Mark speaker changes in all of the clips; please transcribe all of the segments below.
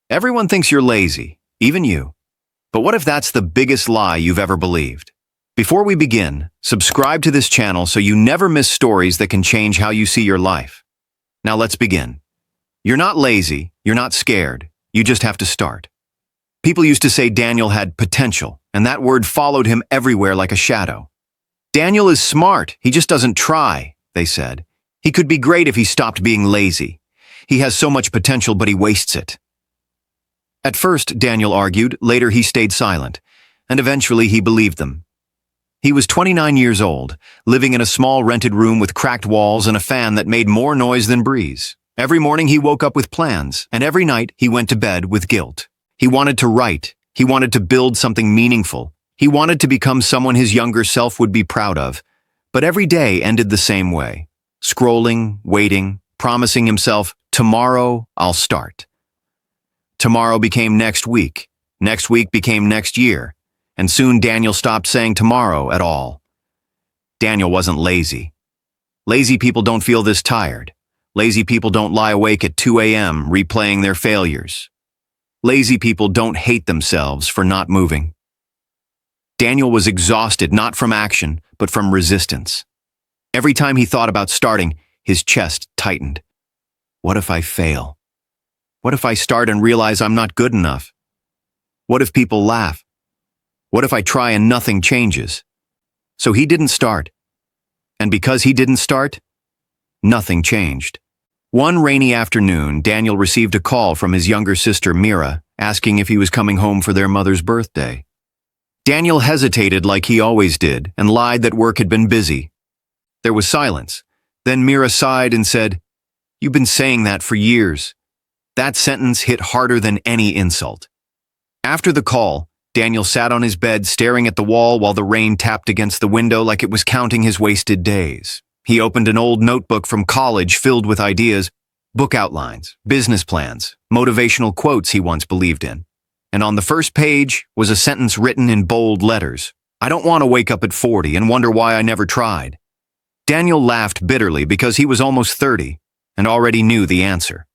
Speaker 1: Everyone thinks you're lazy, even you. But what if that's the biggest lie you've ever believed? Before we begin, subscribe to this channel so you never miss stories that can change how you see your life. Now let's begin. You're not lazy, you're not scared, you just have to start. People used to say Daniel had potential, and that word followed him everywhere like a shadow. Daniel is smart, he just doesn't try, they said. He could be great if he stopped being lazy. He has so much potential, but he wastes it. At first, Daniel argued, later he stayed silent, and eventually he believed them. He was 29 years old, living in a small rented room with cracked walls and a fan that made more noise than breeze. Every morning he woke up with plans, and every night he went to bed with guilt. He wanted to write, he wanted to build something meaningful, he wanted to become someone his younger self would be proud of. But every day ended the same way. Scrolling, waiting, promising himself, tomorrow I'll start. Tomorrow became next week became next year, and soon Daniel stopped saying tomorrow at all. Daniel wasn't lazy. Lazy people don't feel this tired. Lazy people don't lie awake at 2 a.m. replaying their failures. Lazy people don't hate themselves for not moving. Daniel was exhausted not from action, but from resistance. Every time he thought about starting, his chest tightened. What if I fail? What if I start and realize I'm not good enough? What if people laugh? What if I try and nothing changes? So he didn't start. And because he didn't start, nothing changed. One rainy afternoon, Daniel received a call from his younger sister, Mira, asking if he was coming home for their mother's birthday. Daniel hesitated like he always did and lied that work had been busy. There was silence. Then Mira sighed and said, "You've been saying that for years." That sentence hit harder than any insult. After the call, Daniel sat on his bed staring at the wall while the rain tapped against the window like it was counting his wasted days. He opened an old notebook from college filled with ideas, book outlines, business plans, motivational quotes he once believed in. And on the first page was a sentence written in bold letters. "I don't want to wake up at 40 and wonder why I never tried." Daniel laughed bitterly because he was almost 30 and already knew the answer.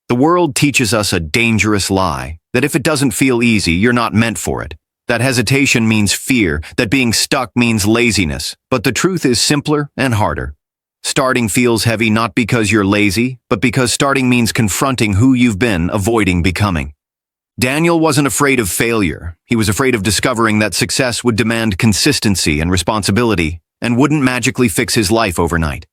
Speaker 1: The world teaches us a dangerous lie, that if it doesn't feel easy, you're not meant for it. That hesitation means fear, that being stuck means laziness. But the truth is simpler and harder. Starting feels heavy not because you're lazy, but because starting means confronting who you've been avoiding becoming. Daniel wasn't afraid of failure. He was afraid of discovering that success would demand consistency and responsibility and wouldn't magically fix his life overnight.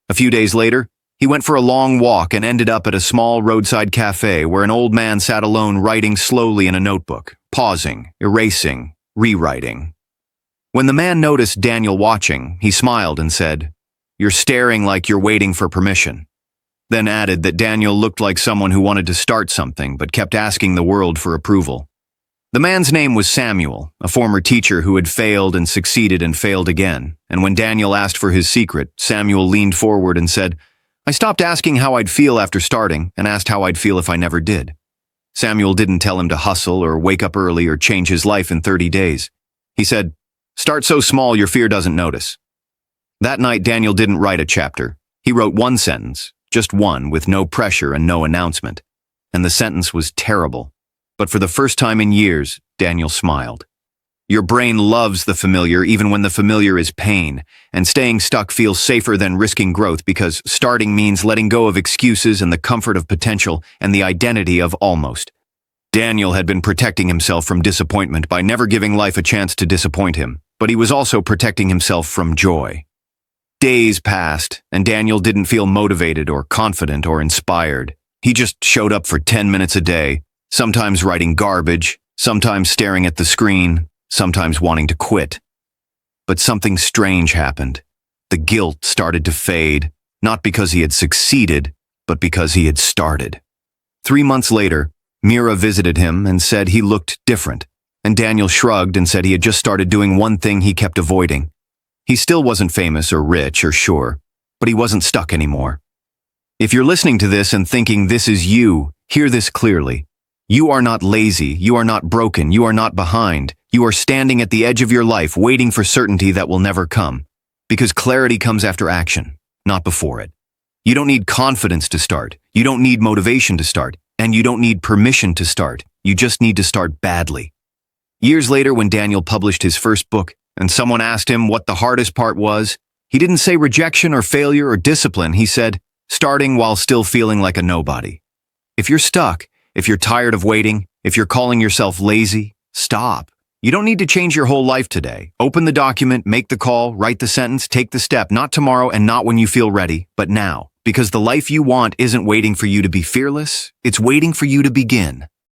Speaker 1: A few days later, he went for a long walk and ended up at a small roadside cafe where an old man sat alone writing slowly in a notebook, pausing, erasing, rewriting. When the man noticed Daniel watching, he smiled and said, "You're staring like you're waiting for permission." Then added that Daniel looked like someone who wanted to start something but kept asking the world for approval. The man's name was Samuel, a former teacher who had failed and succeeded and failed again. And when Daniel asked for his secret, Samuel leaned forward and said, "I stopped asking how I'd feel after starting and asked how I'd feel if I never did." Samuel didn't tell him to hustle or wake up early or change his life in 30 days. He said, "Start so small your fear doesn't notice." That night, Daniel didn't write a chapter. He wrote one sentence, just one, with no pressure and no announcement. And the sentence was terrible. But for the first time in years, Daniel smiled. Your brain loves the familiar even when the familiar is pain, and staying stuck feels safer than risking growth because starting means letting go of excuses and the comfort of potential and the identity of almost. Daniel had been protecting himself from disappointment by never giving life a chance to disappoint him, but he was also protecting himself from joy. Days passed, and Daniel didn't feel motivated or confident or inspired. He just showed up for 10 minutes a day, sometimes writing garbage, sometimes staring at the screen, sometimes wanting to quit. But something strange happened. The guilt started to fade, not because he had succeeded, but because he had started. 3 months later, Mira visited him and said he looked different, and Daniel shrugged and said he had just started doing one thing he kept avoiding. He still wasn't famous or rich or sure, but he wasn't stuck anymore. If you're listening to this and thinking this is you, hear this clearly. You are not lazy, you are not broken, you are not behind. You are standing at the edge of your life waiting for certainty that will never come. Because clarity comes after action, not before it. You don't need confidence to start. You don't need motivation to start. And you don't need permission to start. You just need to start badly. Years later, when Daniel published his first book, and someone asked him what the hardest part was, he didn't say rejection or failure or discipline. He said, starting while still feeling like a nobody. If you're stuck, if you're tired of waiting, if you're calling yourself lazy, stop. You don't need to change your whole life today. Open the document, make the call, write the sentence, take the step, not tomorrow and not when you feel ready, but now. Because the life you want isn't waiting for you to be fearless, it's waiting for you to begin.